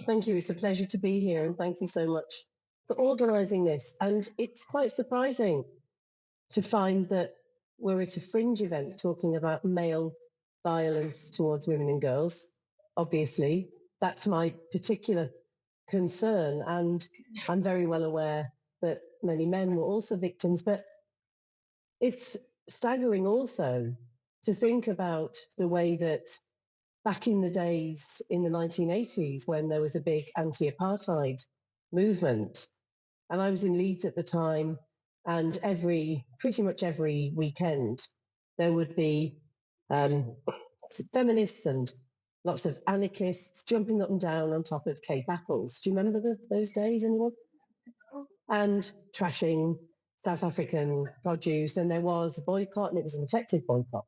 Thank you. It's a pleasure to be here, and thank you so much for organising this. And it's quite surprising to find that we're at a fringe event talking about male violence towards women and girls. Obviously, that's my particular concern, and I'm very well aware that many men were also victims, but it's staggering also to think about the way that back in the days in the 1980s when there was a big anti-apartheid movement, and I was in Leeds at the time, and pretty much every weekend there would be feminists and lots of anarchists jumping up and down on top of Cape apples. Do you remember those days, anyone? And trashing South African produce, and there was a boycott, and it was an effective boycott.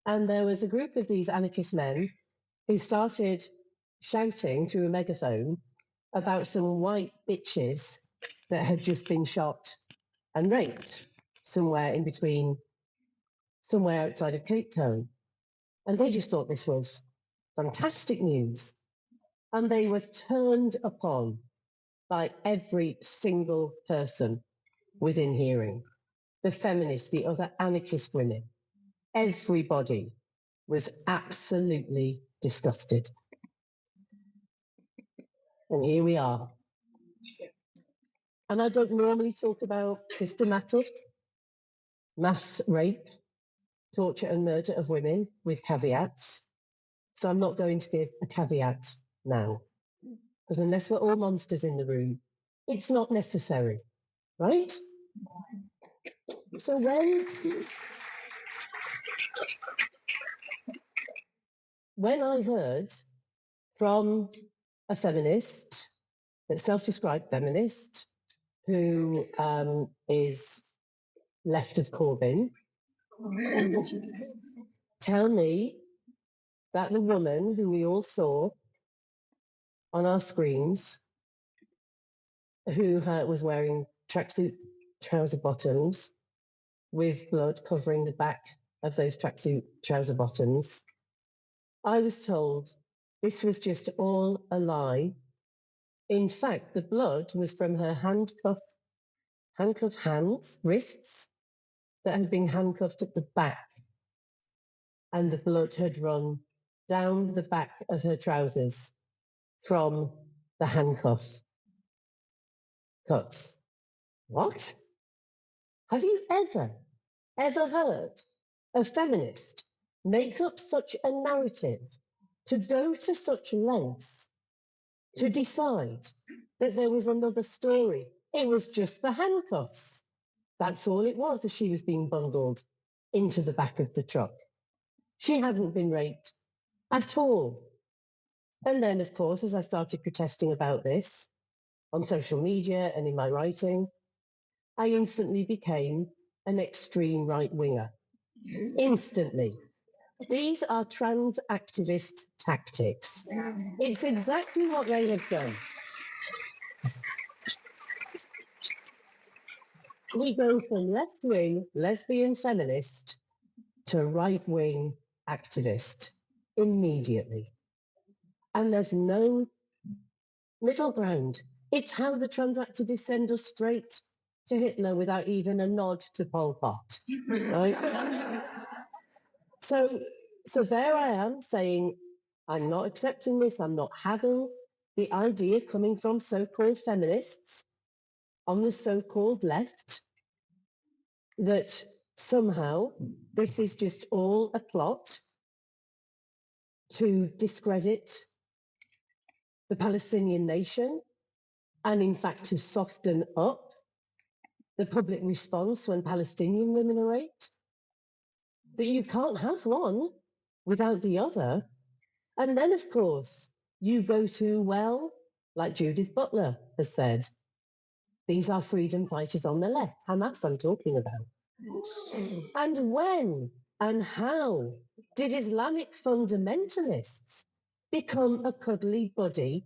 And there was a group of these anarchist men who started shouting through a megaphone about some white bitches that had just been shot and raped somewhere outside of Cape Town. And they just thought this was fantastic news. And they were turned upon by every single person within hearing. The feminists, the other anarchist women, everybody was absolutely disgusted. And here we are. And I don't normally talk about systematic mass rape, torture and murder of women with caveats. So I'm not going to give a caveat now, because unless we're all monsters in the room, it's not necessary, right? So when I heard from a feminist, a self-described feminist, who is left of Corbyn, tell me that the woman who we all saw on our screens, who was wearing tracksuit trouser bottoms with blood covering the back of those tracksuit trouser bottoms, I was told this was just all a lie. In fact, the blood was from her handcuffed hands, wrists, that had been handcuffed at the back, and the blood had run down the back of her trousers from the handcuff cuts. What? Have you ever heard a feminist make up such a narrative, to go to such lengths to decide that there was another story? It was just the handcuffs. That's all it was, as she was being bundled into the back of the truck. She hadn't been raped at all. And then, of course, as I started protesting about this on social media and in my writing, I instantly became an extreme right-winger. Instantly. These are trans activist tactics. It's exactly what they have done. We go from left-wing lesbian feminist to right-wing activist immediately. And there's no middle ground. It's how the trans activists send us straight to Hitler without even a nod to Pol Pot, right? So there I am saying, I'm not accepting this. I'm not having the idea coming from so-called feminists on the so-called left that somehow this is just all a plot to discredit the Palestinian nation, and in fact to soften up the public response when Palestinian women are raped. That you can't have one without the other. And then, of course, you go to, well, like Judith Butler has said, these are freedom fighters on the left. Hamas I'm talking about. And when and how did Islamic fundamentalists become a cuddly buddy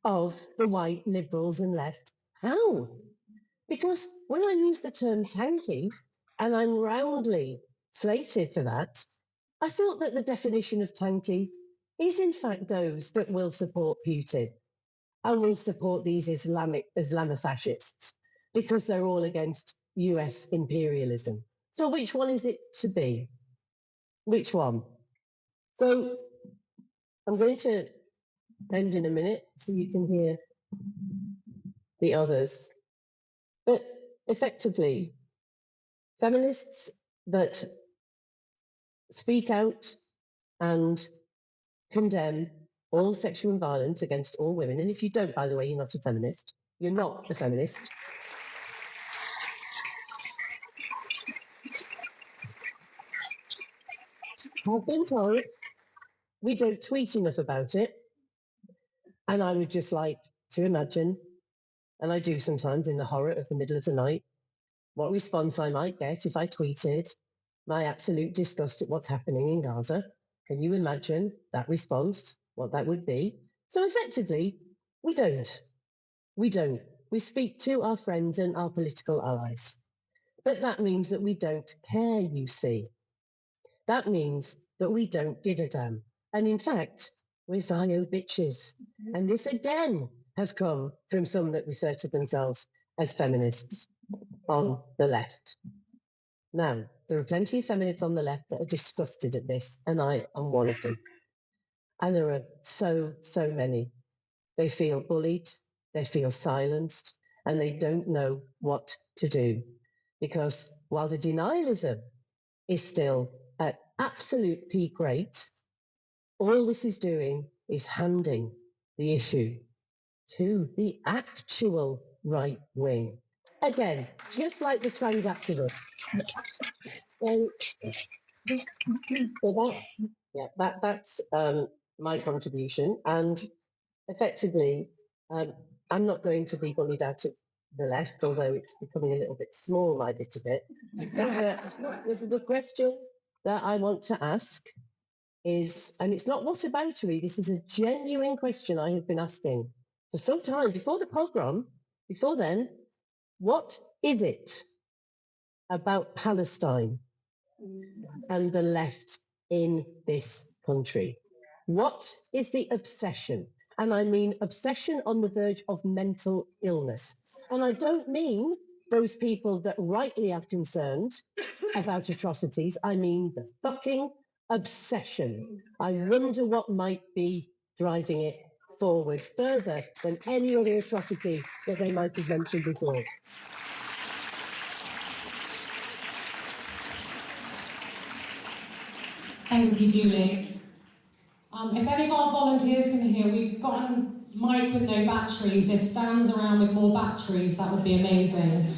of the white liberals and left? How? Because when I use the term tanky, and I'm roundly slated for that, I thought that the definition of tanky is in fact those that will support Putin. and will support these Islamofascists because they're all against US imperialism. So which one is it to be? Which one? So I'm going to end in a minute so you can hear the others. But effectively, feminists that speak out and condemn all sexual violence against all women, and if you don't, by the way, you're not a feminist. You're not a feminist. I've been told we don't tweet enough about it, and I would just like to imagine, and I do sometimes in the horror of the middle of the night, what response I might get if I tweeted my absolute disgust at what's happening in Gaza. Can you imagine that response, what that would be? So effectively, we don't. We don't. We speak to our friends and our political allies. But that means that we don't care, you see. That means that we don't give a damn. And in fact, we're Zio bitches. And this again has come from some that refer to themselves as feminists on the left. Now, there are plenty of feminists on the left that are disgusted at this, and I am one of them. And there are so many. They feel bullied, they feel silenced, and they don't know what to do. Because while the denialism is still at absolute peak rate, all this is doing is handing the issue to the actual right wing. Again, just like the trans activists. That's my contribution. And effectively, I'm not going to be bullied out of the left, although it's becoming a little bit small, my bit of it. The question that I want to ask is, and it's not whataboutery, this is a genuine question I have been asking for some time, before the pogrom, before then, what is it about Palestine and the left in this country? What is the obsession? And I mean obsession on the verge of mental illness. And I don't mean those people that rightly are concerned about atrocities. I mean the fucking obsession. I wonder what might be driving it forward further than any other atrocity that they might have mentioned before. Thank you, Julie. If any of our volunteers can hear, we've got a mic with no batteries. If Stan's around with more batteries, that would be amazing.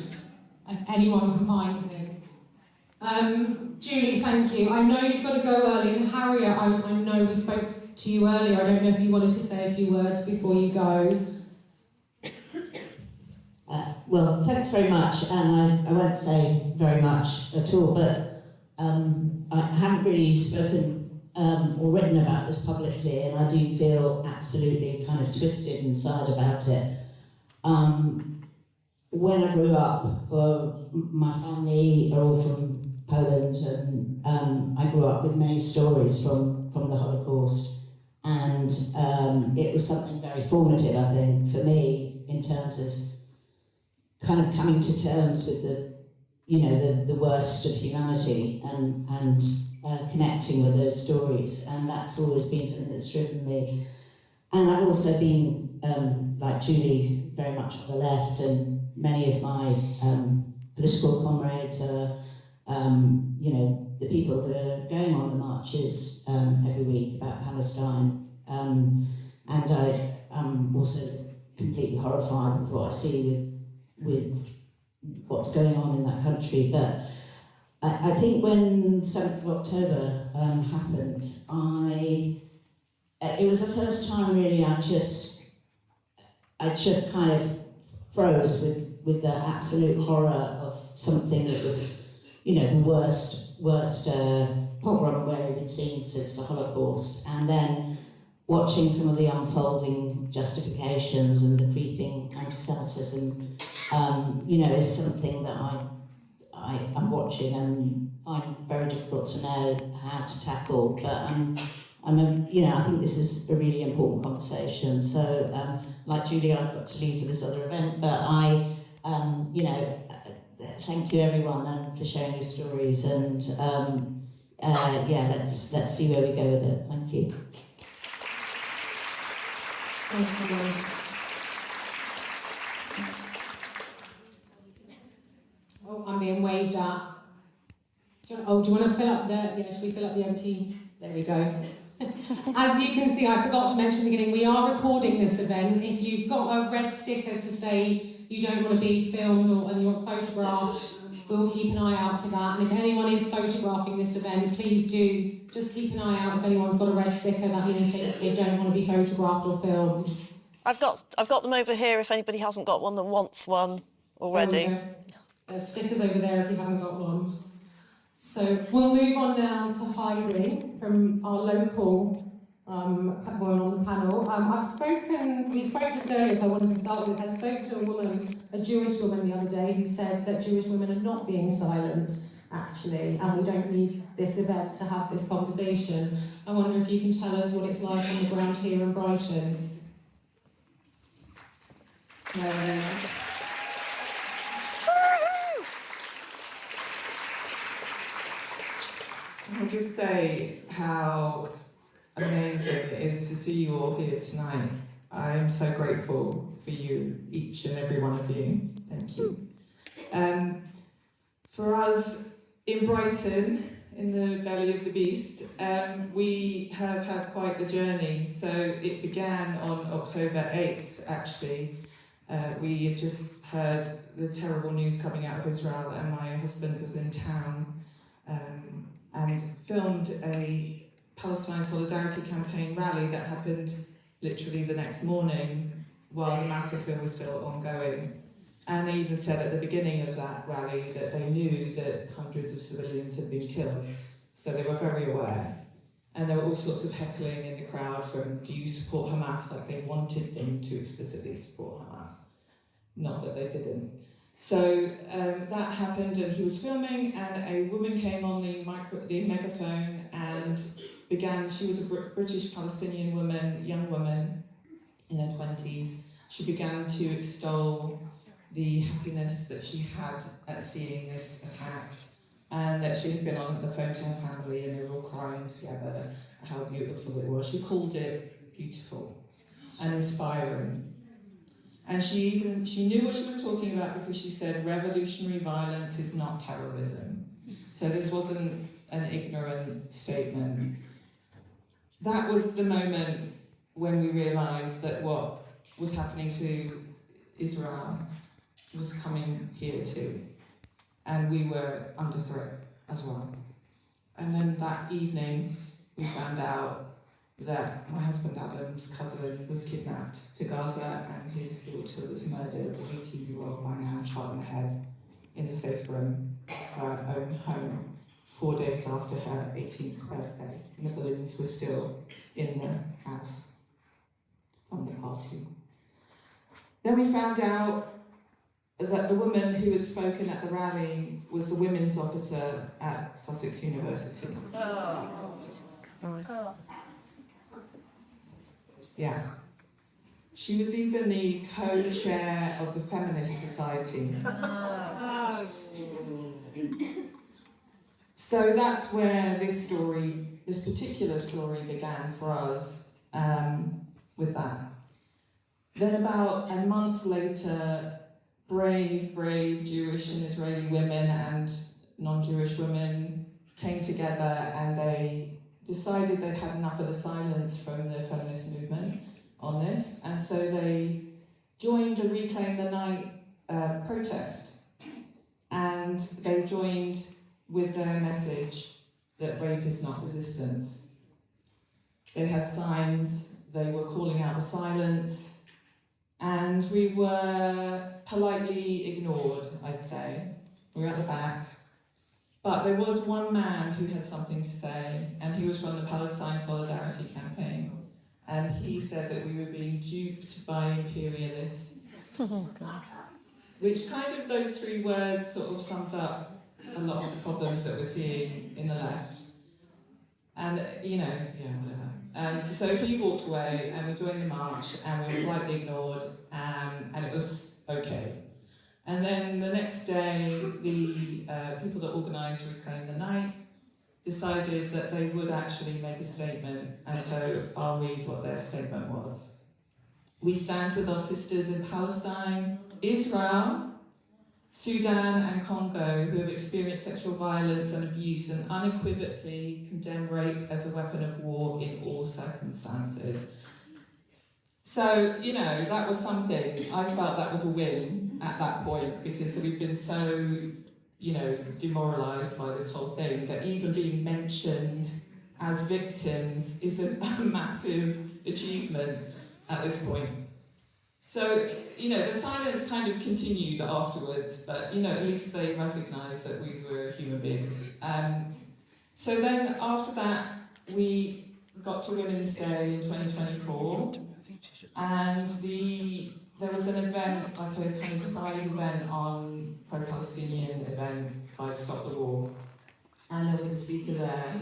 If anyone can find me. Julie, thank you. I know you've got to go early. And Harriet, I know we spoke to you earlier. I don't know if you wanted to say a few words before you go. Well, thanks very much. And I won't say very much at all, but I haven't really spoken or written about this publicly, and I do feel absolutely kind of twisted inside about it. When I grew up, my family are all from Poland, and I grew up with many stories from the Holocaust, and it was something very formative, I think, for me in terms of kind of coming to terms with the worst of humanity and connecting with those stories, and that's always been something that's driven me. And I've also been, like Julie, very much on the left, and many of my political comrades are, the people who are going on the marches every week about Palestine. And I'm also completely horrified with what I see with what's going on in that country. But I think when 7th of October happened, it was the first time really I just kind of froze with the absolute horror of something that was, the worst pogrom where we'd seen since the Holocaust, and then watching some of the unfolding justifications and the creeping anti-Semitism, is something that I'm watching and find very difficult to know how to tackle. But I think this is a really important conversation. So, like Julie, I've got to leave for this other event, but thank you everyone for sharing your stories, and let's see where we go with it. Thank you. Oh, I'm being waved at. Do you want to fill up should we fill up the empty? There we go. As you can see, I forgot to mention at the beginning, we are recording this event. If you've got a red sticker to say you don't want to be filmed and you're photographed, we'll keep an eye out for that. And if anyone is photographing this event, please do just keep an eye out. If anyone's got a red sticker, that means they don't want to be photographed or filmed. I've got them over here if anybody hasn't got one that wants one already. There's stickers over there if you haven't got one. So we'll move on now to Heidi from our local woman on the panel. We spoke this earlier, so I wanted to start with this. I spoke to a Jewish woman the other day who said that Jewish women are not being silenced, actually, and we don't need this event to have this conversation. I wonder if you can tell us what it's like on the ground here in Brighton. No. I'll just say how amazing it is to see you all here tonight. I am so grateful for you, each and every one of you. Thank you. For us in Brighton, in the belly of the beast, we have had quite the journey. So it began on October 8th, actually. We had just heard the terrible news coming out of Israel, and my husband was in town and filmed a Palestine Solidarity Campaign rally that happened literally the next morning while the massacre was still ongoing. And they even said at the beginning of that rally that they knew that hundreds of civilians had been killed. So they were very aware. And there were all sorts of heckling in the crowd from, do you support Hamas? Like they wanted them to explicitly support Hamas. Not that they didn't. So that happened, and he was filming, and a woman came on the megaphone and began. She was a British Palestinian woman, young woman in her 20s. She began to extol the happiness that she had at seeing this attack, and that she had been on the phone to her family, and they were all crying together how beautiful it was. She called it beautiful and inspiring. And she knew what she was talking about because she said revolutionary violence is not terrorism. So this wasn't an ignorant statement. That was the moment when we realised that what was happening to Israel was coming here too. And we were under threat as well. And then that evening, we found out that my husband Adam's cousin was kidnapped to Gaza and his daughter was murdered, 18-year-old by now, shot in the head in the safe room of her own home 4 days after her 18th birthday. And the balloons were still in the house from the party. Then we found out that the woman who had spoken at the rally was the women's officer at Sussex University. Yeah. She was even the co-chair of the Feminist Society. So that's where this particular story began for us, with that. Then about a month later, brave Jewish and Israeli women and non-Jewish women came together and they decided they'd had enough of the silence from the feminist movement on this, and so they joined the Reclaim the Night protest, and they joined with their message that rape is not resistance. They had signs, they were calling out the silence, and we were politely ignored, I'd say. We were at the back. But there was one man who had something to say, and he was from the Palestine Solidarity Campaign, and he said that we were being duped by imperialists. Which kind of, those three words sort of sums up a lot of the problems that we're seeing in the left. And, whatever. So he walked away, and we joined the march, and we were politely ignored, and it was okay. And then the next day, the people that organised Reclaim the Night decided that they would actually make a statement, and so I'll read what their statement was. We stand with our sisters in Palestine, Israel, Sudan and Congo who have experienced sexual violence and abuse and unequivocally condemn rape as a weapon of war in all circumstances. So, you know, that was something. I felt that was a win at that point because we've been so, you know, demoralised by this whole thing that even being mentioned as victims is a massive achievement at this point. So, you know, the silence kind of continued afterwards, but, you know, at least they recognised that we were human beings. So then after that, we got to Women's Day in 2024, and there was an event, like a kind of side event on pro-Palestinian event by Stop the War, and there was a speaker there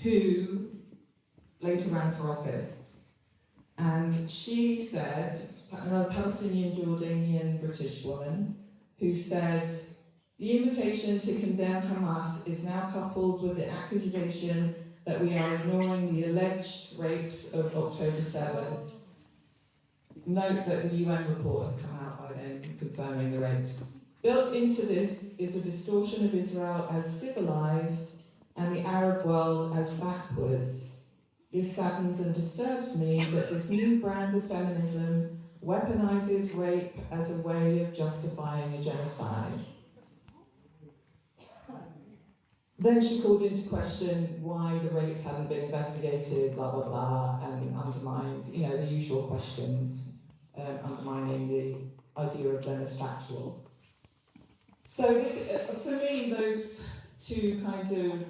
who later ran for office. And she said, a Palestinian, Jordanian, British woman, who said, the invitation to condemn Hamas is now coupled with the accusation that we are ignoring the alleged rapes of October 7th. Note that the UN report had come out by then confirming the rapes. Built into this is a distortion of Israel as civilized and the Arab world as backwards. It saddens and disturbs me that this new brand of feminism weaponizes rape as a way of justifying a genocide. Then she called into question why the rapes hadn't been investigated, blah, blah, blah, and undermined, you know, the usual questions, undermining the idea of them as factual. So this, for me, those two kind of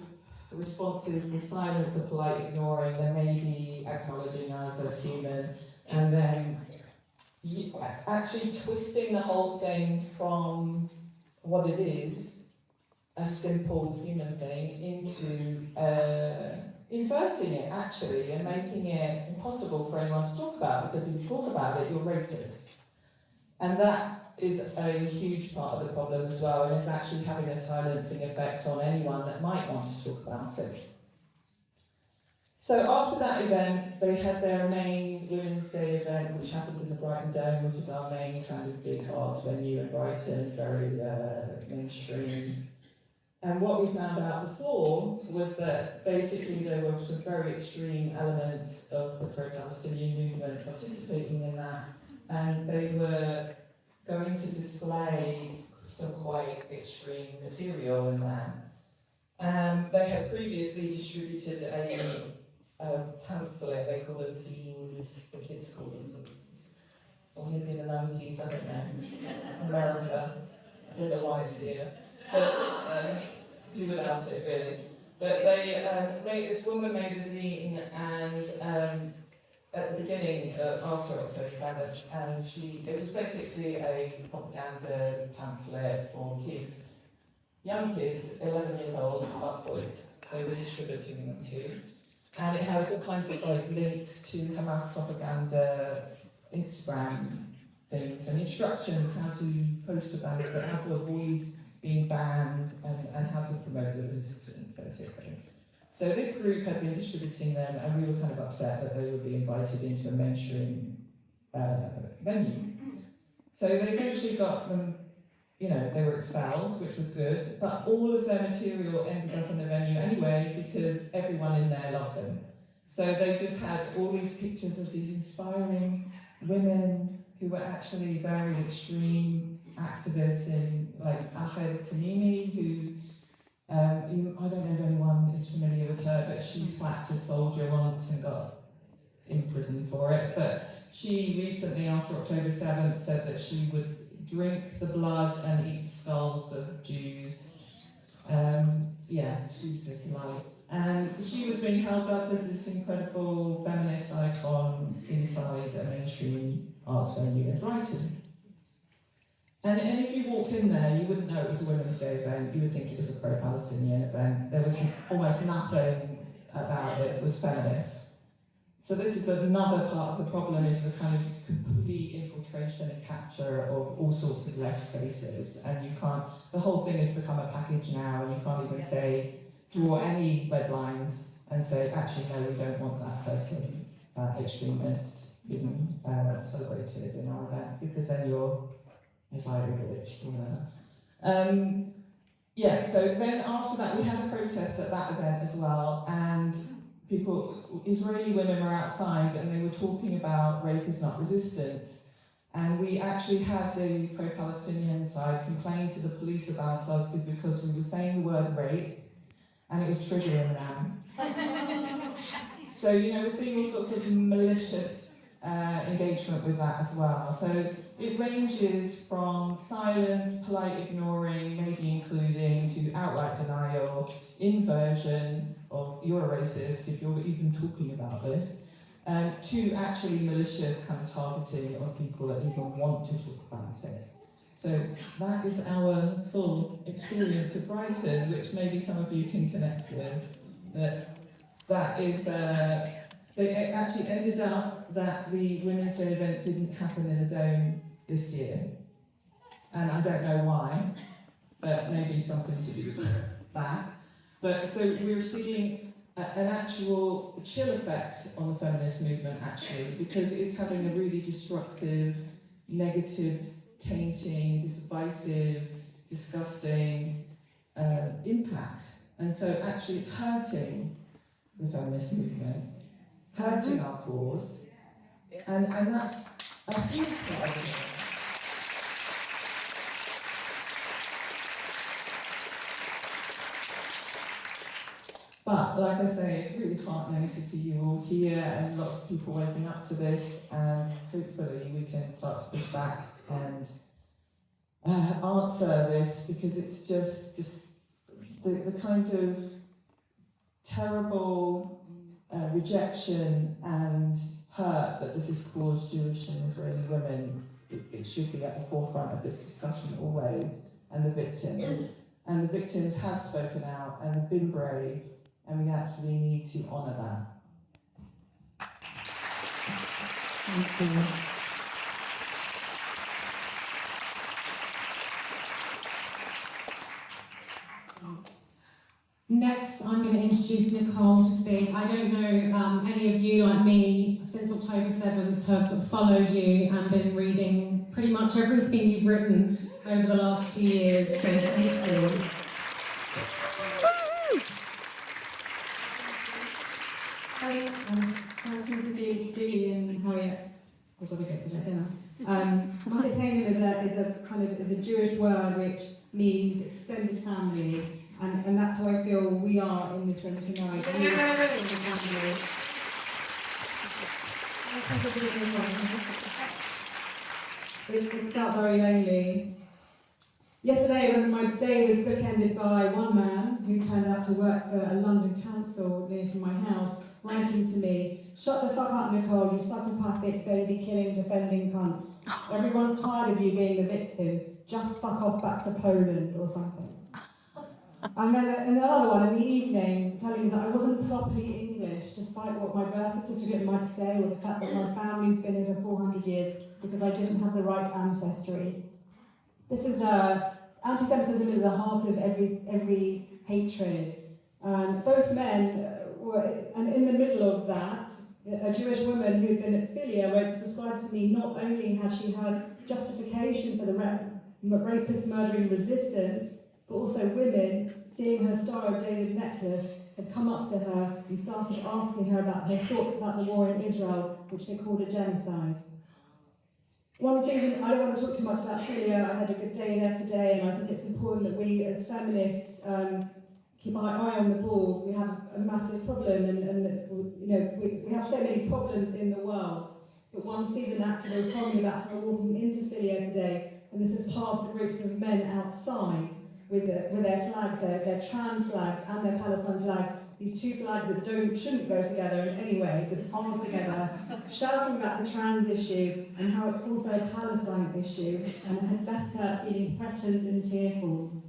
responses, the silence, the polite ignoring, then maybe acknowledging us as human, and then actually twisting the whole thing from what it is, a simple human thing, into inverting it actually and making it impossible for anyone to talk about, because if you talk about it, you're racist. And that is a huge part of the problem as well, and it's actually having a silencing effect on anyone that might want to talk about it. So after that event, they had their main Women's Day event, which happened in the Brighton Dome, which is our main kind of big arts venue in Brighton, very mainstream. And what we found out before was that basically there were some very extreme elements of the pro-Palestinian movement participating in that, and they were going to display some quite extreme material in that. They had previously distributed a pamphlet, they call them zines, the kids call them zines. Or maybe in the 90s, I don't know. America, I don't know why it's here. But do without it really. But they this woman made a zine, and at the beginning, after October 7th, and it was basically a propaganda pamphlet for kids, young kids, 11 years old upwards. They were distributing them to, and it had all kinds of like links to Hamas propaganda, Instagram things, and instructions how to post about it, how to avoid being banned, and how to promote the resistance, basically. So this group had been distributing them, and we were kind of upset that they would be invited into a mainstream venue. So they eventually got them, you know, they were expelled, which was good, but all of their material ended up in the venue anyway because everyone in there loved them. So they just had all these pictures of these inspiring women who were actually very extreme activists, in like Ahed Tamimi, who I don't know if anyone is familiar with her, but she slapped a soldier once and got imprisoned for it. But she recently, after October 7th, said that she would drink the blood and eat skulls of Jews. Yeah, she's like, and she was being held up as this incredible feminist icon inside a mainstream arts venue in Brighton. And if you walked in there, you wouldn't know it was a Women's Day event, you would think it was a pro-Palestinian event. There was almost nothing about it was feminist. So this is another part of the problem, is the kind of complete infiltration and capture of all sorts of left spaces, and you can't, the whole thing has become a package now, and you can't even say, draw any red lines and say, actually no, we don't want that person, extremist, being celebrated in our event, because then you're rich or whatever. Yeah, so then after that we had a protest at that event as well, and Israeli women were outside and they were talking about rape is not resistance. And we actually had the pro-Palestinian side complain to the police about us because we were saying the word rape and it was triggering them. So, we're seeing all sorts of malicious engagement with that as well. So it ranges from silence, polite ignoring, maybe including, to outright denial, inversion of you're a racist if you're even talking about this, to actually malicious kind of targeting of people that even want to talk about it. So that is our full experience of Brighton, which maybe some of you can connect with. That is, it actually ended up that the Women's Day event didn't happen in the Dome this year. And I don't know why, but maybe something to do with that. But so we're seeing an actual chill effect on the feminist movement, actually, because it's having a really destructive, negative, tainting, divisive, disgusting impact. And so actually it's hurting the feminist movement, hurting our cause, and that's a huge part of it. But like I say, it's really heartening to see you all here and lots of people waking up to this, and hopefully we can start to push back and answer this, because it's just the kind of terrible rejection and hurt that this has caused Jewish and Israeli women. It should be at the forefront of this discussion always, and the victims. And the victims have spoken out and have been brave, and we actually need to honour that. Thank you. Next, I'm going to introduce Nicole to speak. I don't know any of you, like me, since October 7th, have followed you and been reading pretty much everything you've written over the last 2 years. So thank you. Hi, welcome to Julie and Harriet. I've got to get to that dinner. Entertainment is a Jewish word which means extended family. And that's how I feel we are in this room tonight. It felt very lonely. Yesterday, when my day was bookended by one man who turned out to work for a London council near to my house, writing to me, "Shut the fuck up, Nicole, you psychopathic, baby-killing, defending cunt. Everyone's tired of you being the victim. Just fuck off back to Poland," or something. And then another one in the evening telling me that I wasn't properly English, despite what my birth certificate might say, or the fact that my family's been here for 400 years, because I didn't have the right ancestry. This is anti-Semitism is at the heart of every hatred. Both men were, and in the middle of that, a Jewish woman who had been at Philia wrote to describe to me not only had she had justification for the rapist murdering resistance, but also women, seeing her Star of David necklace, had come up to her and started asking her about her thoughts about the war in Israel, which they called a genocide. One thing, I don't want to talk too much about Philia. I had a good day there today, and I think it's important that we as feminists keep our eye on the ball. We have a massive problem, and we have so many problems in the world. But one season activist told me about her walking into Philia today, and this is past the groups of men outside with their flags there, their trans flags and their Palestine flags. These two flags that shouldn't go together in any way, but are together, shouting about the trans issue and how it's also a Palestine issue, and had left her feeling threatened and tearful.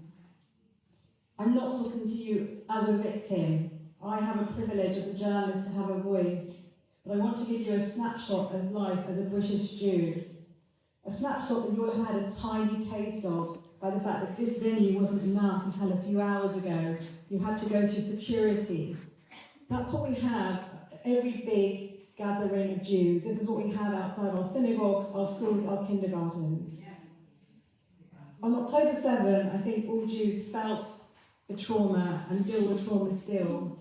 I'm not talking to you as a victim. I have a privilege as a journalist to have a voice, but I want to give you a snapshot of life as a British Jew. A snapshot that you'll have had a tiny taste of by the fact that this venue wasn't announced until a few hours ago. You had to go through security. That's what we have at every big gathering of Jews. This is what we have outside our synagogues, our schools, our kindergartens. On October 7, I think all Jews felt the trauma and feel the trauma still.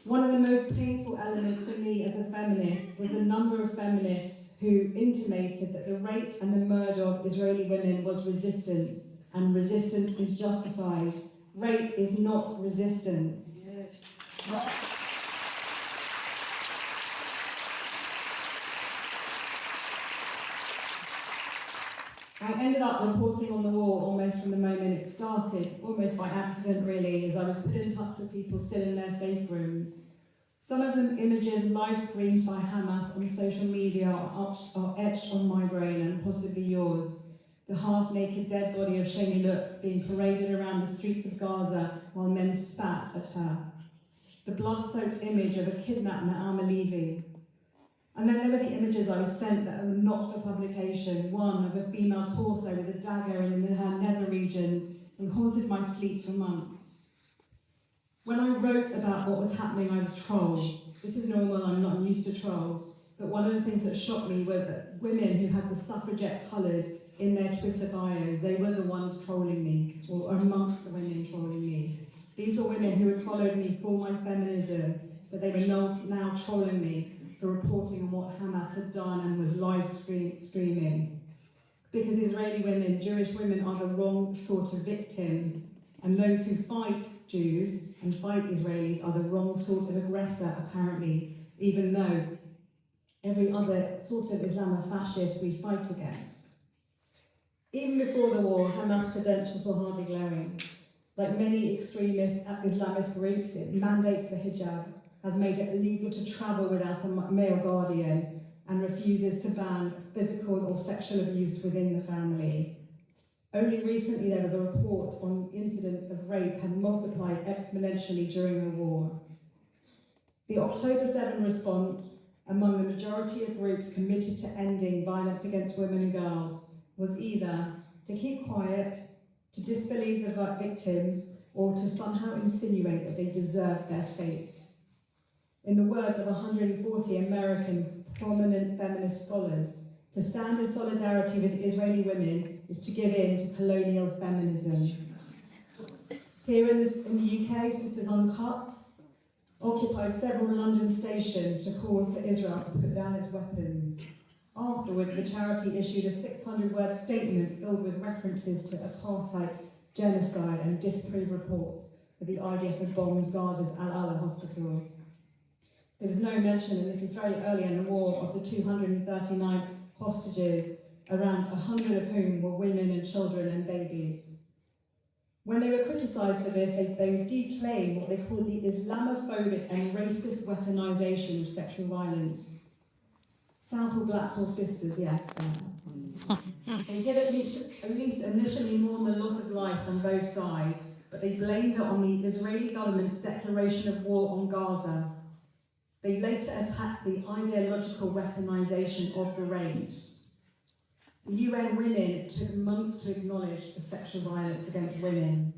One of the most painful elements for me as a feminist was the number of feminists who intimated that the rape and the murder of Israeli women was resistance, and resistance is justified. Rape is not resistance. I ended up reporting on the war almost from the moment it started, almost by accident really, as I was put in touch with people still in their safe rooms. Some of them images live streamed by Hamas on social media are etched on my brain and possibly yours. The half-naked dead body of Shani Look being paraded around the streets of Gaza while men spat at her. The blood-soaked image of a kidnapped Naama Levy. And then there were the images I was sent that were not for publication. One of a female torso with a dagger in her nether regions and haunted my sleep for months. When I wrote about what was happening, I was trolled. This is normal, I'm not used to trolls. But one of the things that shocked me were that women who had the suffragette colours in their Twitter bio, they were the ones trolling me, or amongst the women trolling me. These were women who had followed me for my feminism, but they were now trolling me for reporting on what Hamas had done and was live streaming. Because Israeli women, Jewish women, are the wrong sort of victim, and those who fight Jews and fight Israelis are the wrong sort of aggressor, apparently, even though every other sort of Islamofascist we fight against. Even before the war, Hamas credentials were hardly glowing. Like many extremist Islamist groups, it mandates the hijab, has made it illegal to travel without a male guardian, and refuses to ban physical or sexual abuse within the family. Only recently there was a report on incidents of rape had multiplied exponentially during the war. The October 7 response among the majority of groups committed to ending violence against women and girls was either to keep quiet, to disbelieve the victims, or to somehow insinuate that they deserved their fate. In the words of 140 American prominent feminist scholars, to stand in solidarity with Israeli women is to give in to colonial feminism. Here in the UK, Sisters Uncut occupied several London stations to call for Israel to put down its weapons. Afterwards, the charity issued a 600-word statement filled with references to apartheid, genocide and disprove reports that the IDF had bombed Gaza's Al-Ala hospital. There was no mention, and this is very early in the war, of the 239 hostages, around 100 of whom were women and children and babies. When they were criticised for this, they declaimed what they called the Islamophobic and racist weaponisation of sexual violence. Southall Blackpool sisters, yes. They did at least initially mourn the loss of life on both sides, but they blamed it on the Israeli government's declaration of war on Gaza. They later attacked the ideological weaponisation of the rapes. The UN Women took months to acknowledge the sexual violence against women.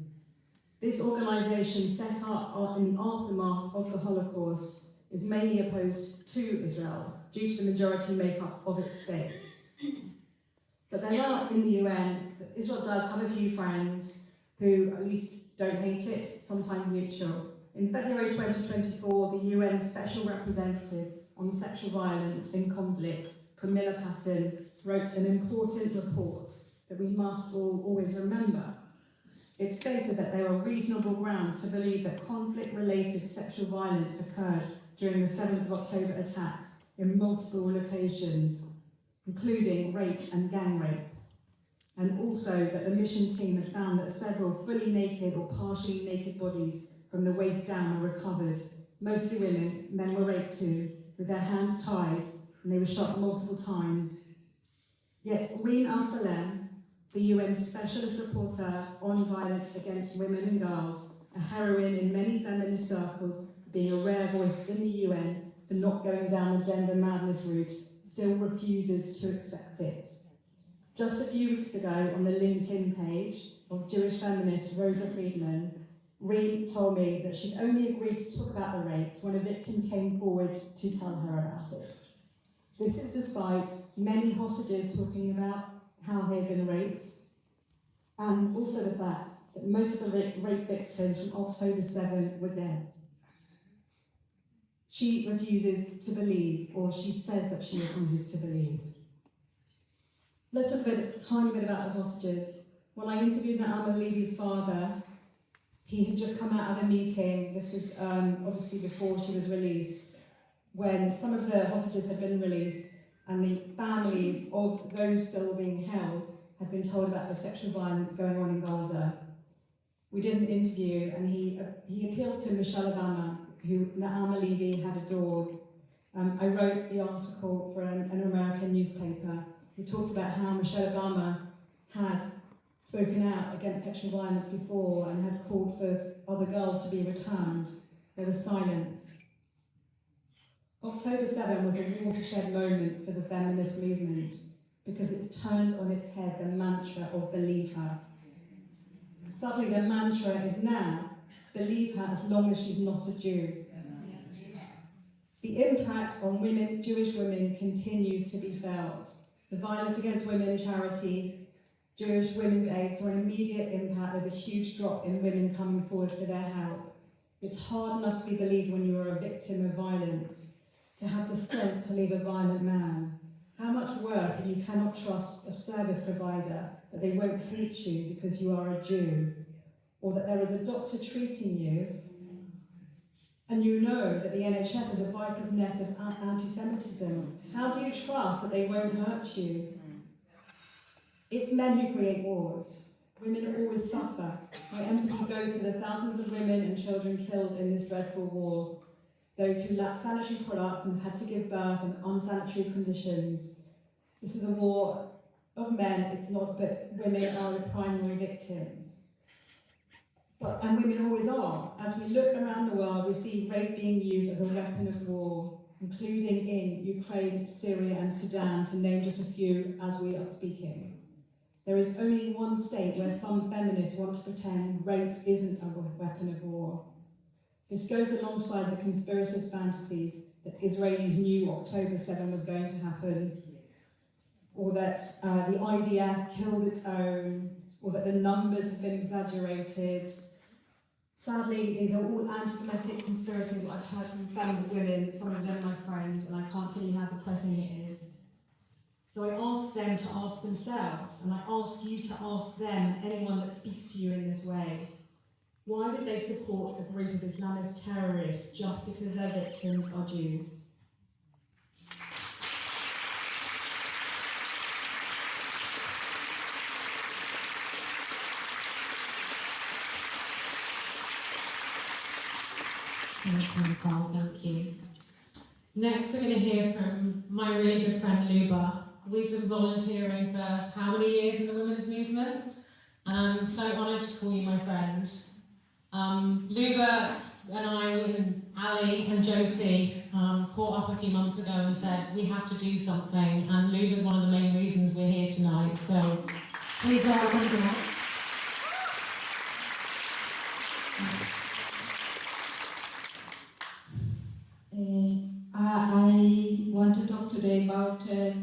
This organisation, set up in the aftermath of the Holocaust, is mainly opposed to Israel due to the majority makeup of its states. But there are in the UN, Israel does have a few friends who at least don't hate it, sometimes neutral. In February 2024, the UN Special Representative on Sexual Violence in Conflict, Camilla Patton, wrote an important report that we must all always remember. It stated that there are reasonable grounds to believe that conflict-related sexual violence occurred during the 7th of October attacks in multiple locations, including rape and gang rape. And also that the mission team had found that several fully naked or partially naked bodies from the waist down were recovered. Mostly women, men were raped too, with their hands tied, and they were shot multiple times. Yet Reen Al-Salem, the UN Specialist Reporter on Violence Against Women and Girls, a heroine in many feminist circles, being a rare voice in the UN for not going down the gender madness route, still refuses to accept it. Just a few weeks ago, on the LinkedIn page of Jewish feminist Rosa Friedman, Ree told me that she'd only agreed to talk about the rapes when a victim came forward to tell her about it. This is despite many hostages talking about how they've been raped, and also the fact that most of the rape victims from October 7 were dead. She refuses to believe, or she says that she refuses to believe. Let's talk a tiny bit about the hostages. When I interviewed Naama Levy's father, he had just come out of a meeting. This was obviously before she was released, when some of the hostages had been released and the families of those still being held had been told about the sexual violence going on in Gaza. We did an interview and he appealed to Michelle Obama, who Naama Levy had adored. I wrote the article for an American newspaper. We talked about how Michelle Obama had spoken out against sexual violence before and had called for other girls to be returned. There was silence. October 7 was a watershed moment for the feminist movement because it's turned on its head the mantra of believe her. Suddenly the mantra is now, believe her as long as she's not a Jew. The impact on women, Jewish women, continues to be felt. The Violence Against Women charity, Jewish Women's Aid, saw an immediate impact with a huge drop in women coming forward for their help. It's hard enough to be believed when you are a victim of violence, to have the strength to leave a violent man. How much worse if you cannot trust a service provider that they won't hate you because you are a Jew, or that there is a doctor treating you and you know that the NHS is a viper's nest of anti-Semitism. How do you trust that they won't hurt you? It's men who create wars. Women always suffer. My empathy goes to the thousands of women and children killed in this dreadful war. Those who lack sanitary products and had to give birth in unsanitary conditions. This is a war of men, it's not, but women are the primary victims. And women always are. As we look around the world, we see rape being used as a weapon of war, including in Ukraine, Syria and Sudan, to name just a few as we are speaking. There is only one state where some feminists want to pretend rape isn't a weapon of war. This goes alongside the conspiracist fantasies that Israelis knew October 7 was going to happen, or that the IDF killed its own, or that the numbers have been exaggerated. Sadly, these are all anti-Semitic conspiracies that I've heard from feminist women, some of them my friends, and I can't tell you how depressing it is. So I ask them to ask themselves, and I ask you to ask them and anyone that speaks to you in this way. Why did they support a group of Islamist terrorists just because their victims are Jews? Thank you. Next, we're going to hear from my really good friend Luba. We've been volunteering for how many years in the women's movement? So honoured to call you my friend. Luba and I, and Ali and Josie, caught up a few months ago and said, we have to do something, and Luba's one of the main reasons we're here tonight, so please welcome her. I want to talk today about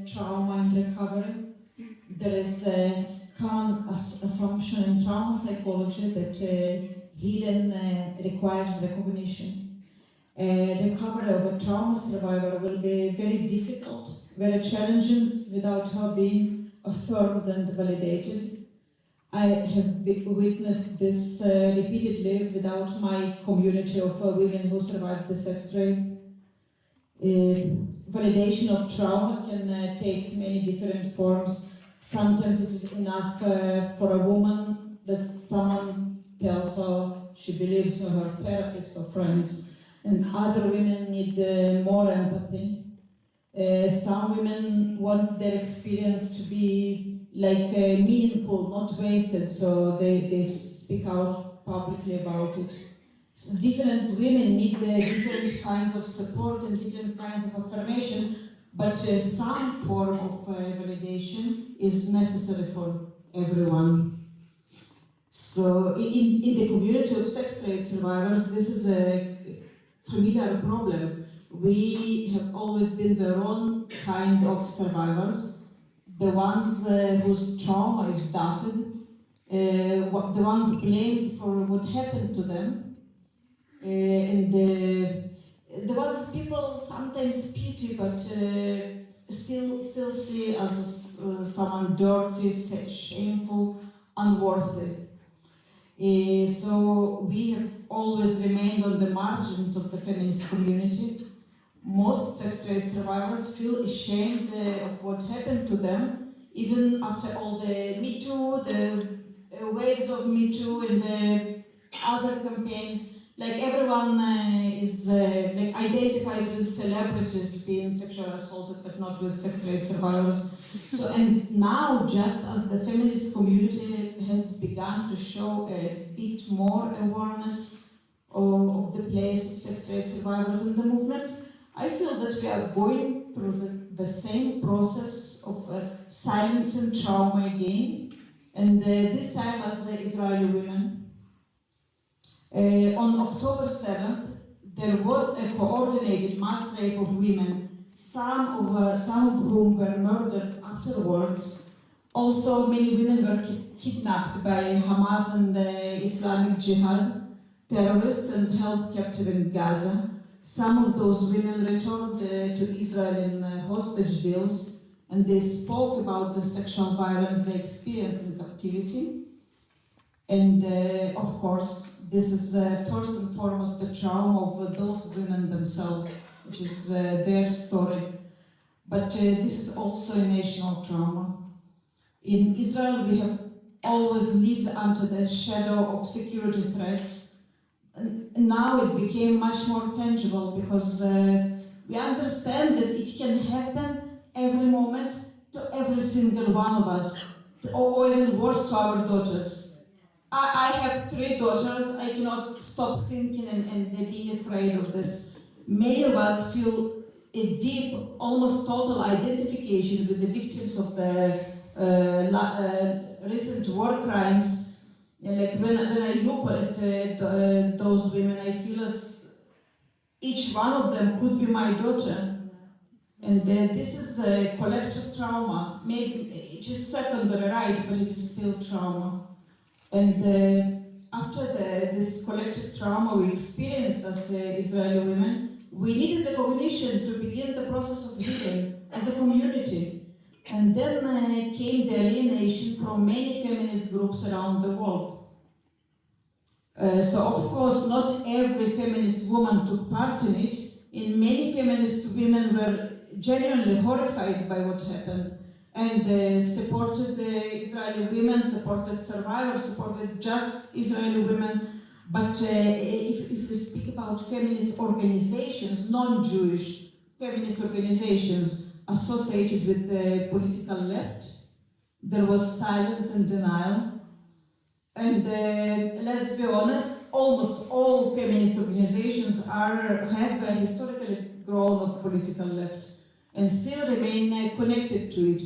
trauma and recovery. There is a common assumption in trauma psychology that healing requires recognition. Recovery of a trauma survivor will be very difficult, very challenging without her being affirmed and validated. I have witnessed this repeatedly without my community of women who survived the sex rape. Validation of trauma can take many different forms. Sometimes it is enough for a woman that someone tells her she believes in her therapist or friends, and other women need more empathy. Some women want their experience to be like meaningful, not wasted, so they speak out publicly about it. different women need different kinds of support and different kinds of affirmation, but some form of validation is necessary for everyone. So in the community of sex trade survivors, this is a familiar problem. We have always been the wrong kind of survivors, the ones whose trauma is doubted, the ones blamed for what happened to them, and the ones people sometimes pity but still see as someone dirty, shameful, unworthy. So we have always remained on the margins of the feminist community. Most sex trade survivors feel ashamed of what happened to them, even after all the Me Too, the waves of Me Too and the other campaigns. Like everyone identifies with celebrities being sexually assaulted, but not with sex trade survivors. So, and now, just as the feminist community has begun to show a bit more awareness of the place of sex trade survivors in the movement, I feel that we are going through the same process of silencing trauma again, and this time as Israeli women. On October 7th, there was a coordinated mass rape of women, some of whom were murdered afterwards. Also, many women were kidnapped by Hamas and Islamic Jihad terrorists and held captive in Gaza. Some of those women returned to Israel in hostage deals, and they spoke about the sexual violence they experienced in captivity. And of course, this is first and foremost the trauma of those women themselves, which is their story. But this is also a national trauma. In Israel, we have always lived under the shadow of security threats. And now it became much more tangible because we understand that it can happen every moment to every single one of us, or even worse, to our daughters. I have 3 daughters. I cannot stop thinking and being afraid of this. Many of us feel a deep, almost total identification with the victims of the recent war crimes. Like when I look at those women, I feel as each one of them could be my daughter. And this is a collective trauma. Maybe it is secondary, right, but it is still trauma. And after this collective trauma we experienced as Israeli women, we needed recognition to begin the process of healing as a community. And then came the alienation from many feminist groups around the world. So of course, not every feminist woman took part in it. And many feminist women were genuinely horrified by what happened, and supported the Israeli women, supported survivors, supported just Israeli women. But if we speak about feminist organizations, non-Jewish feminist organizations associated with the political left, there was silence and denial. And let's be honest, almost all feminist organizations have historically grown of political left and still remain connected to it.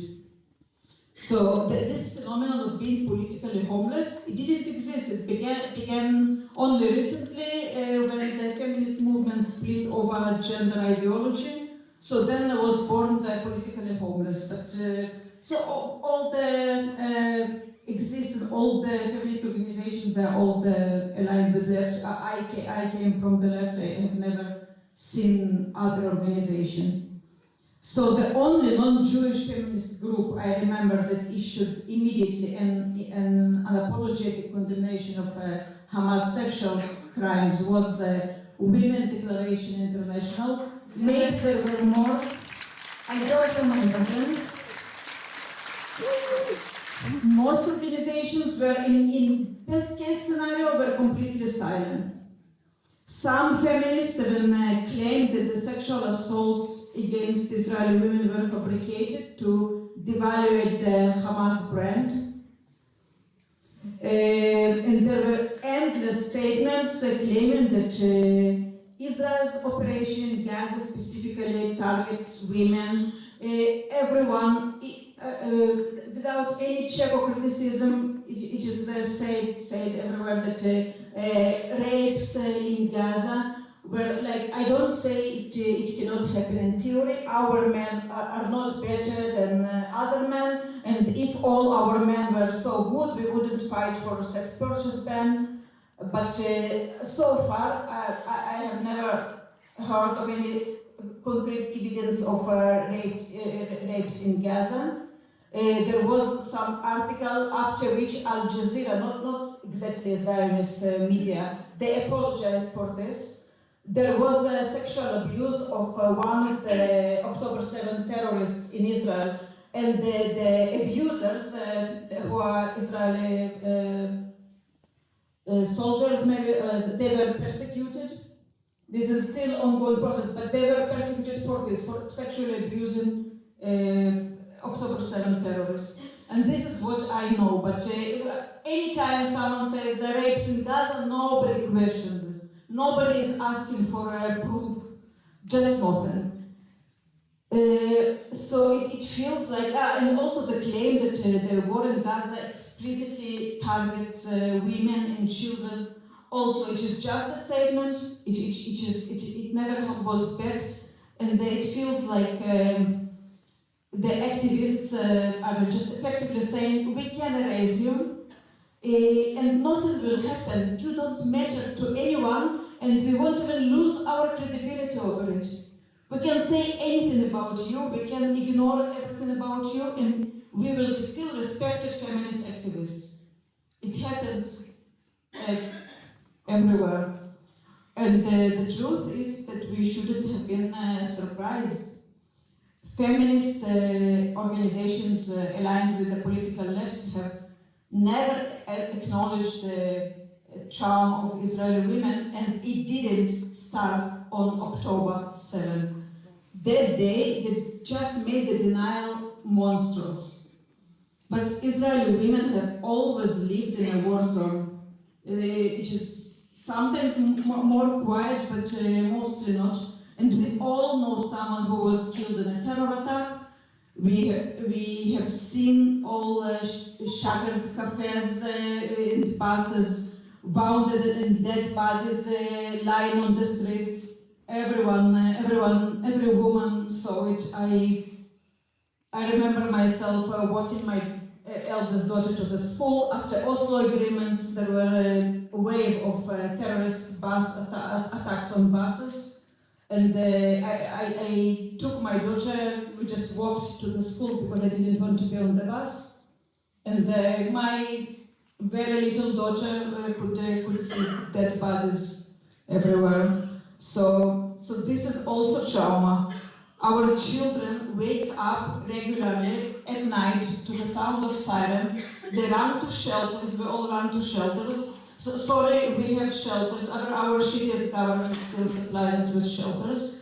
So this phenomenon of being politically homeless, it didn't exist. It began only recently when the feminist movement split over gender ideology. So then I was born politically homeless. But so all the exist, all the feminist organizations, they're all aligned with left. I came from the left. I have never seen other organization. So the only non-Jewish feminist group I remember that issued immediately an unapologetic condemnation of Hamas sexual crimes was Women Declaration International. Maybe there were more. I don't remember. Most organizations were, in best case scenario, were completely silent. Some feminists even claimed that the sexual assaults against Israeli women were fabricated to devaluate the Hamas brand. And there were endless statements claiming that Israel's operation in Gaza specifically targets women, everyone, without any check or criticism. It is said everywhere that rapes in Gaza were like, I don't say it cannot happen in theory. Our men are not better than other men, and if all our men were so good, we wouldn't fight for a sex purchase ban. But so far, I have never heard of any concrete evidence of rapes in Gaza. There was some article after which Al Jazeera, not exactly Zionist media, they apologized for this. There was sexual abuse of one of the October 7 terrorists in Israel, and the abusers, who are Israeli soldiers, maybe they were persecuted. This is still ongoing process, but they were persecuted for this, for sexually abusing October 7 terrorists. And this is what I know, but anytime someone says rapes in Gaza, nobody questions this. Nobody is asking for proof, just nothing. So it feels like, and also the claim that the war in Gaza explicitly targets women and children. Also, it is just a statement. It never was backed, and it feels like the activists are just effectively saying, we can erase you, and nothing will happen. You don't matter to anyone, and we won't even lose our credibility over it. We can say anything about you, we can ignore everything about you, and we will be still respected feminist activists. It happens everywhere. And the truth is that we shouldn't have been surprised. Feminist organizations aligned with the political left have never acknowledged the charm of Israeli women, and it didn't start on October 7. That day, they just made the denial monstrous. But Israeli women have always lived in a war zone. It is sometimes more quiet, but mostly not. And we all know someone who was killed in a terror attack. We have seen all shattered cafes and buses, wounded and dead bodies lying on the streets. Every woman saw it. I remember myself walking my eldest daughter to the school. After Oslo agreements, there were a wave of terrorist bus attacks on buses. And I took my daughter, we just walked to the school because I didn't want to be on the bus. And my very little daughter could see dead bodies everywhere. So this is also trauma. Our children wake up regularly at night to the sound of sirens. They run to shelters, we all run to shelters. So sorry, we have shelters. Our shittiest government still supplies us with shelters.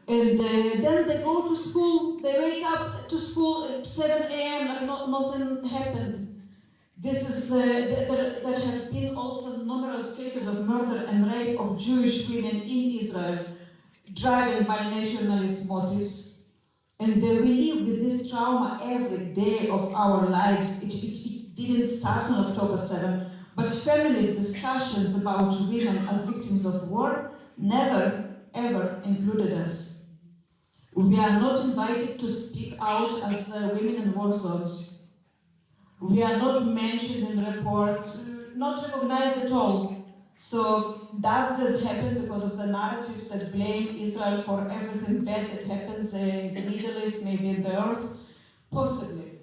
And then they go to school. They wake up to school at 7 a.m. like nothing happened. This is there have been also numerous cases of murder and rape of Jewish women in Israel, driven by nationalist motives. And we live with this trauma every day of our lives. It didn't start on October 7. But feminist discussions about women as victims of war never, ever included us. We are not invited to speak out as women in war zones. We are not mentioned in reports, not recognized at all. So does this happen because of the narratives that blame Israel for everything bad that happens in the Middle East, maybe in the earth? Possibly.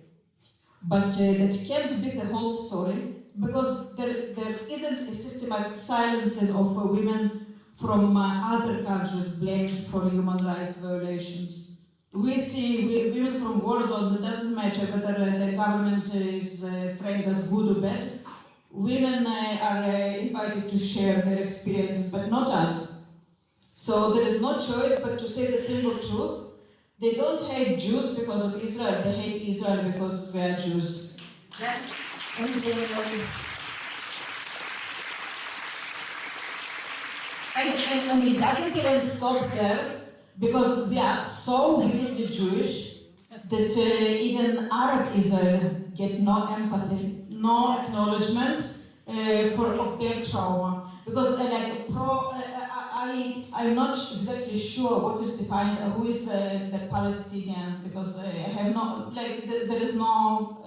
But that can't be the whole story, because there isn't a systematic silencing of women from other countries blamed for human rights violations. We see women from war zones, it doesn't matter whether the government is framed as good or bad. Women are invited to share their experiences, but not us. So there is no choice but to say the simple truth. They don't hate Jews because of Israel, they hate Israel because we are Jews. And it doesn't even stop there, because we are so wickedly Jewish that even Arab Israelis get no empathy, no acknowledgement of their trauma. Because I'm not exactly sure what is defined, who is the Palestinian, because I have no, there is no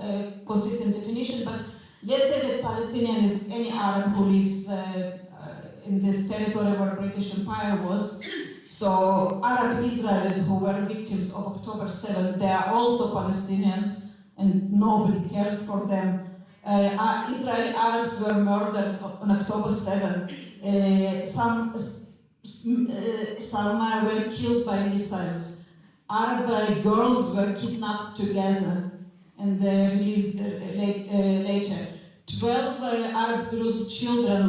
consistent definition, but let's say that Palestinian is any Arab who lives in this territory where British Empire was. So Arab Israelis who were victims of October 7, they are also Palestinians, and nobody cares for them. Israeli Arabs were murdered on October 7. Some were killed by missiles. Arab girls were kidnapped to Gaza and released later. 12 Arab Druze children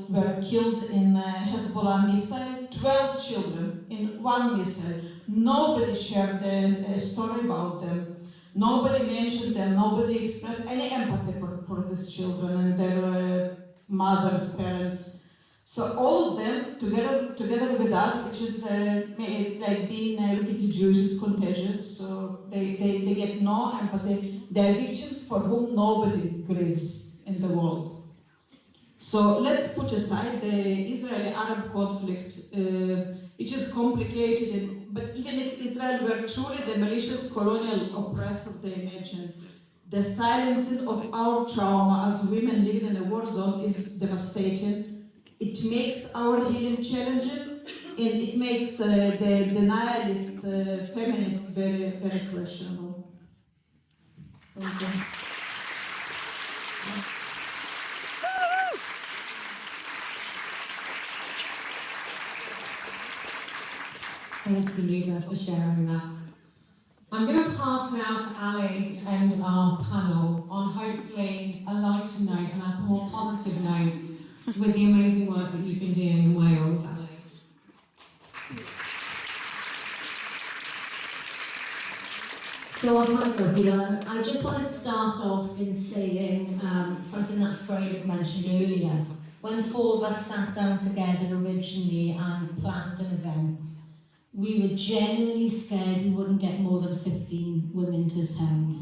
were killed in Hezbollah missile. 12 children in one missile. Nobody shared a story about them. Nobody mentioned them. Nobody expressed any empathy for these children and their mothers, parents. So all of them, together with us, which is like being wickedly Jewish is contagious. So they get no empathy. They are victims for whom nobody grieves in the world. So let's put aside the Israeli-Arab conflict. It is complicated, but even if Israel were truly the malicious colonial oppressor they imagine, the silencing of our trauma as women living in a war zone is devastating. It makes our healing challenging, and it makes the nihilist feminists very, very questionable. Thank you. Thank you, Luda, for sharing that. I'm going to pass now to Ali to end our panel on hopefully a lighter note and a more positive note with the amazing work that you've been doing in Wales, Ali. So I just want to start off in saying something that Freya mentioned earlier. When 4 of us sat down together originally and planned an event, we were genuinely scared we wouldn't get more than 15 women to attend.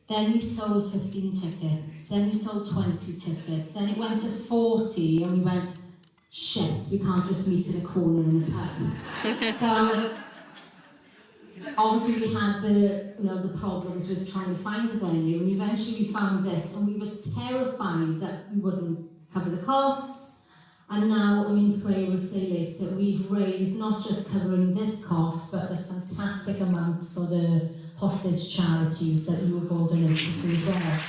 Then we sold 15 tickets, then we sold 20 tickets, then it went to 40 and we went, shit, we can't just meet at a corner in a pub. So obviously we had the problems with trying to find a venue, and eventually we found this, and we were terrified that we wouldn't cover the costs. And now, Freya will say later, we've raised not just covering this cost, but a fantastic amount for the hostage charities that you have all donated to as well.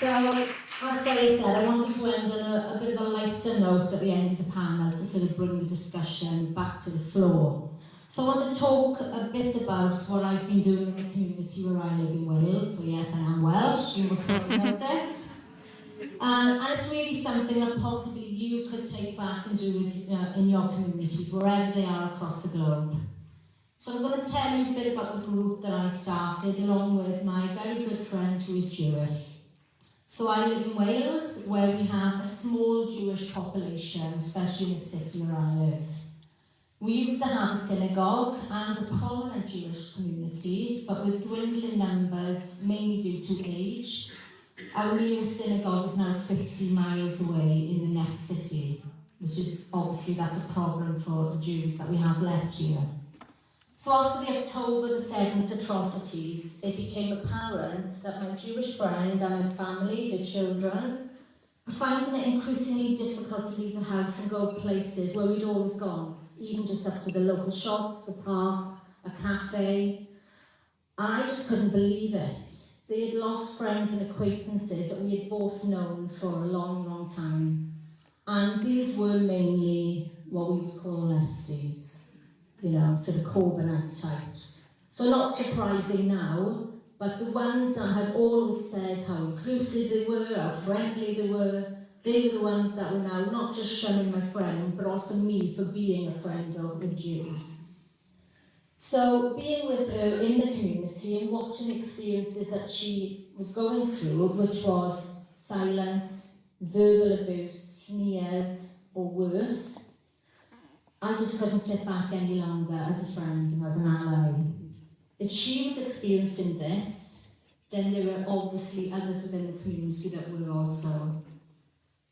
So, as Freya said, I wanted to end on a bit of a lighter note at the end of the panel to sort of bring the discussion back to the floor. So I want to talk a bit about what I've been doing in the community where I live in Wales. So yes, I am Welsh, you must probably notice. And it's really something that possibly you could take back and do with, in your communities, wherever they are across the globe. So I'm going to tell you a bit about the group that I started, along with my very good friend who is Jewish. So I live in Wales, where we have a small Jewish population, especially in the city where I live. We used to have a synagogue and a prominent Jewish community, but with dwindling numbers, mainly due to age, our nearest synagogue is now 50 miles away in the next city, which is obviously that's a problem for the Jews that we have left here. So after the October the 7th atrocities, it became apparent that my Jewish friend and my family, the children, were finding it increasingly difficult to leave the house and go places where we'd always gone, even just up to the local shops, the park, a cafe. And I just couldn't believe it. They had lost friends and acquaintances that we had both known for a long, long time. And these were mainly what we would call lefties. Sort of Corbynite types. So not surprising now, but the ones that had always said how inclusive they were, how friendly they were the ones that were now not just shunning my friend, but also me for being a friend of a Jew. So being with her in the community and watching experiences that she was going through, which was silence, verbal abuse, sneers, or worse, I just couldn't sit back any longer as a friend and as an ally. If she was experiencing this, then there were obviously others within the community that were also.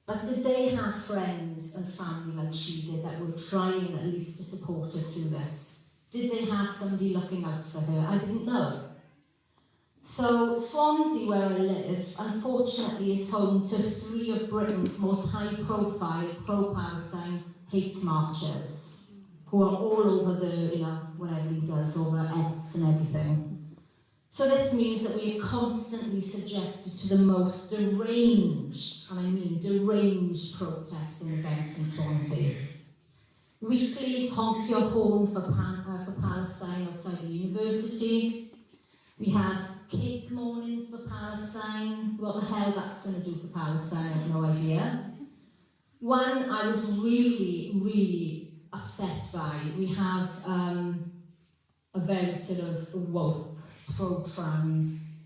But did they have friends and family like she did that were trying at least to support her through this? Did they have somebody looking out for her? I didn't know. So Swansea, where I live, unfortunately is home to 3 of Britain's most high-profile pro-Palestine hate marchers, who are all over the, whatever he does, over X and everything. So this means that we are constantly subjected to the most deranged, and I mean deranged, protests and events in Swansea. Weekly, honk your horn for Palestine outside the university. We have cake mornings for Palestine. What the hell that's going to do for Palestine, I have no idea. One I was really, really upset by. We have a very sort of woke, pro-trans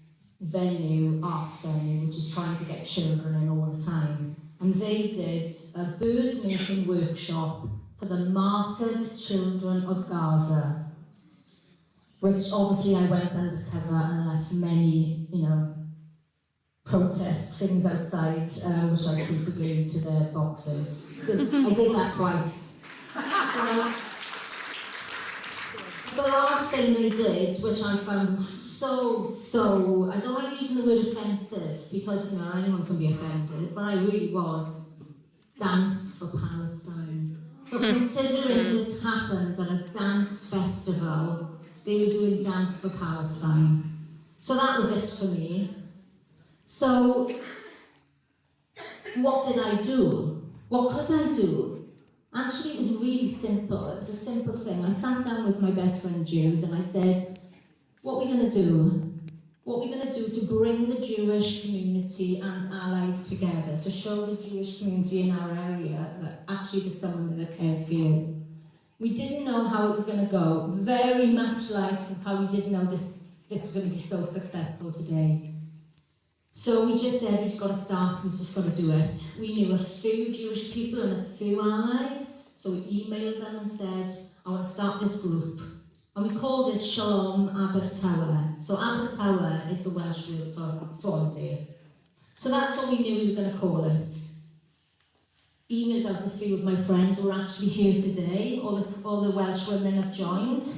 venue, arts venue, which is trying to get children in all the time. And they did a bird-making workshop for the martyred children of Gaza, which obviously I went undercover and left many, protest things outside, which I think were glued to their boxes. I did that twice. The last thing they did, which I found so, I don't like using the word offensive, because anyone can be offended, but I really was, dance for Palestine. So considering this happened at a dance festival, they were doing dance for Palestine. So that was it for me. So, what did I do? What could I do? Actually, it was really simple. It was a simple thing. I sat down with my best friend Jude and I said, what are we going to do? What are we going to do to bring the Jewish community and allies together, to show the Jewish community in our area that actually there's someone that cares for you? We didn't know how it was going to go, very much like how we didn't know this was going to be so successful today. So we just said, we've got to start, we've just got to do it. We knew a few Jewish people and a few allies, so we emailed them and said, I want to start this group. And we called it Shalom Abertawe. So Abertawe is the Welsh word for Swansea. So that's what we knew we were going to call it. Emailed out a few of my friends who are actually here today. All the Welsh women have joined.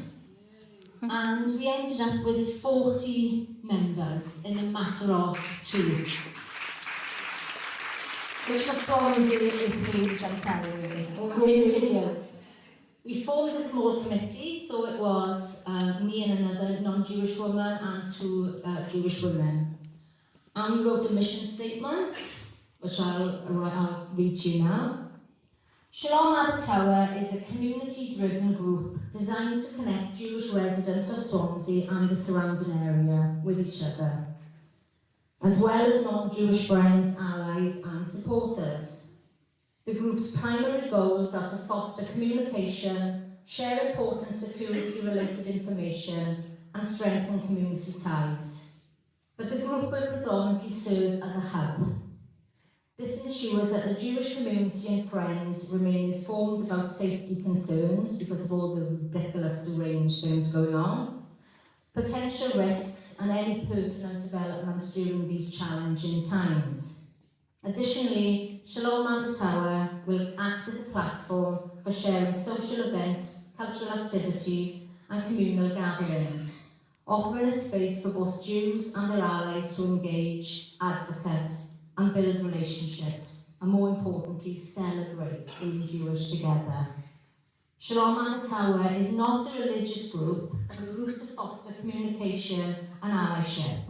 And we ended up with 40 members in a matter of 2 weeks. Which for Swansea is huge, I'm telling you. It really, really is. We formed a small committee, so it was me and another non-Jewish woman and 2 Jewish women. And we wrote a mission statement, which I'll read to you now. Shalom Abertawe is a community-driven group designed to connect Jewish residents of Swansea and the surrounding area with each other, as well as non-Jewish friends, allies and supporters. The group's primary goals are to foster communication, share important security-related information, and strengthen community ties. But the group will predominantly serve as a hub. This ensures that the Jewish community and friends remain informed about safety concerns because of all the ridiculous, deranged things going on, potential risks, and any pertinent developments during these challenging times. Additionally, Shalom Abertawe will act as a platform for sharing social events, cultural activities, and communal gatherings, offering a space for both Jews and their allies to engage, advocate, and build relationships, and more importantly, celebrate being Jewish together. Shalom Abertawe is not a religious group, but a group to foster communication and allyship.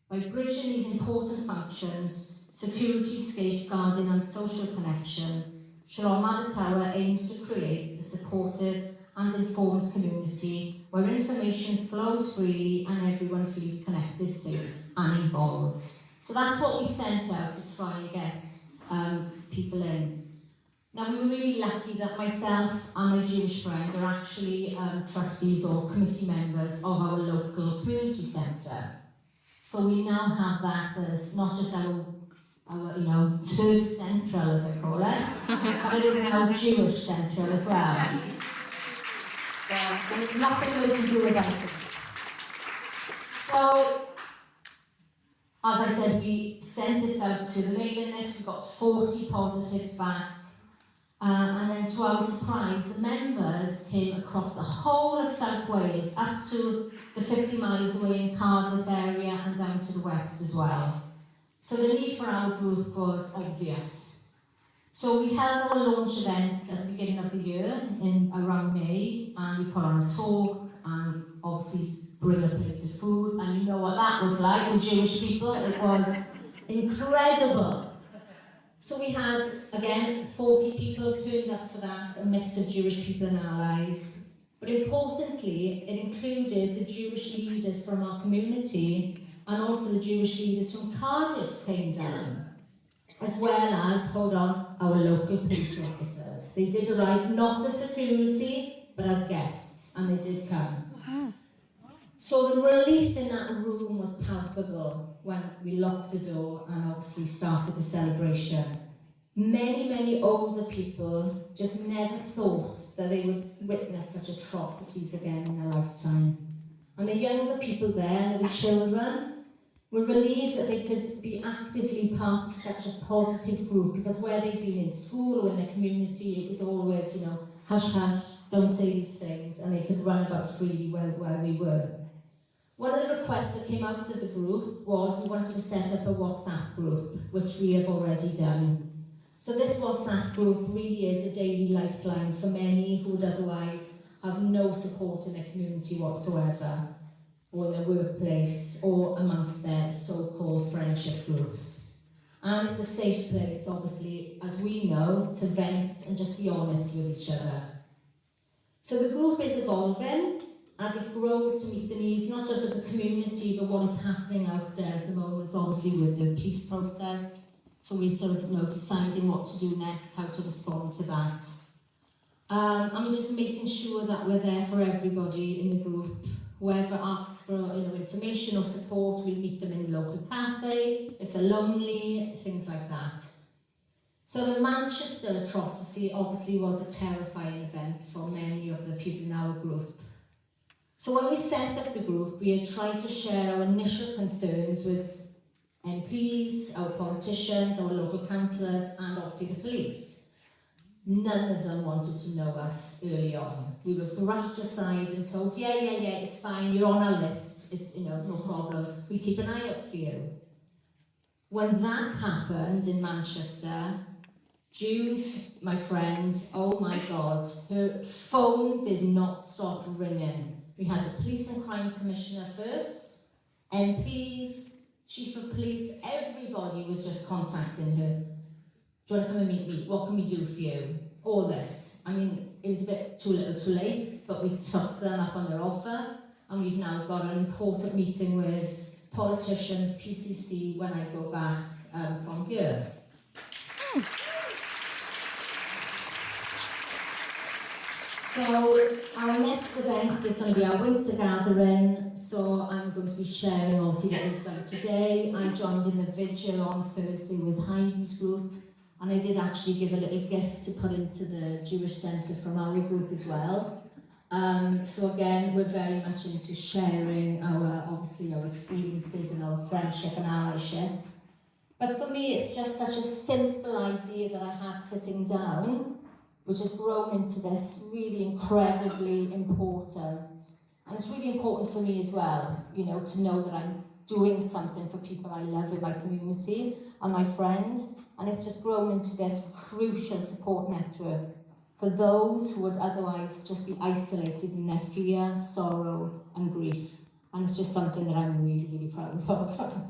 By bridging these important functions, security, safeguarding, and social connection, Shalom Abertawe aims to create a supportive and informed community where information flows freely and everyone feels connected, safe, and involved. So that's what we sent out to try and get people in. Now, we were really lucky that myself and my Jewish friend are actually trustees or committee members of our local community centre. So we now have that as not just our third central, as I call it, but it is now Jewish central as well. And there's nothing we can do about it. So, as I said, we sent this out to the mailing list, we got 40 positives back. And then to our surprise, the members came across the whole of South Wales, up to the 50 miles away in Cardiff area and down to the west as well. So the need for our group was obvious. So we held our launch event at the beginning of the year, around May, and we put on a talk and obviously bring a plate of food, and you know what that was like with Jewish people, it was incredible. So we had, again, 40 people turned up for that, a mix of Jewish people and allies. But importantly, it included the Jewish leaders from our community and also the Jewish leaders from Cardiff came down, as well as, our local police officers. They did arrive not as security, but as guests, and they did come. So the relief in that room was palpable when we locked the door and obviously started the celebration. Many, many older people just never thought that they would witness such atrocities again in their lifetime. And the younger people there, the children, were relieved that they could be actively part of such a positive group, because where they'd been in school or in their community, it was always, hush hush, don't say these things, and they could run about freely where we were. One of the requests that came out of the group was we wanted to set up a WhatsApp group, which we have already done. So this WhatsApp group really is a daily lifeline for many who would otherwise have no support in their community whatsoever, or in their workplace, or amongst their so-called friendship groups. And it's a safe place, obviously, as we know, to vent and just be honest with each other. So the group is evolving as it grows to meet the needs, not just of the community, but what is happening out there at the moment, obviously with the peace process. So we're sort of deciding what to do next, how to respond to that. And we're just making sure that we're there for everybody in the group. Whoever asks for information or support, we'll meet them in a local cafe, if they're lonely, things like that. So the Manchester atrocity obviously was a terrifying event for many of the people in our group. So when we set up the group, we had tried to share our initial concerns with MPs, our politicians, our local councillors, and obviously the police. None of them wanted to know us early on. We were brushed aside and told, yeah, it's fine, you're on our list, it's no problem, we keep an eye out for you. When that happened in Manchester, Jude, my friend, oh my God, her phone did not stop ringing. We had the Police and Crime Commissioner first, MPs, Chief of Police, everybody was just contacting her. Do you want to come and meet me? What can we do for you? All this. I mean, it was a bit too little too late, but we took them up on their offer, and we've now got an important meeting with politicians, PCC, when I go back from here. So our next event is going to be our winter gathering, so I'm going to be sharing obviously what we've done today. I joined in the vigil on Thursday with Heidi's group, and I did actually give a little gift to put into the Jewish Centre from our group as well. So again, we're very much into sharing our experiences and our friendship and allyship. But for me, it's just such a simple idea that I had sitting down, which has grown into this really incredibly important. And it's really important for me as well, to know that I'm doing something for people I love in my community and my friends. And it's just grown into this crucial support network for those who would otherwise just be isolated in their fear, sorrow, and grief. And it's just something that I'm really, really proud of.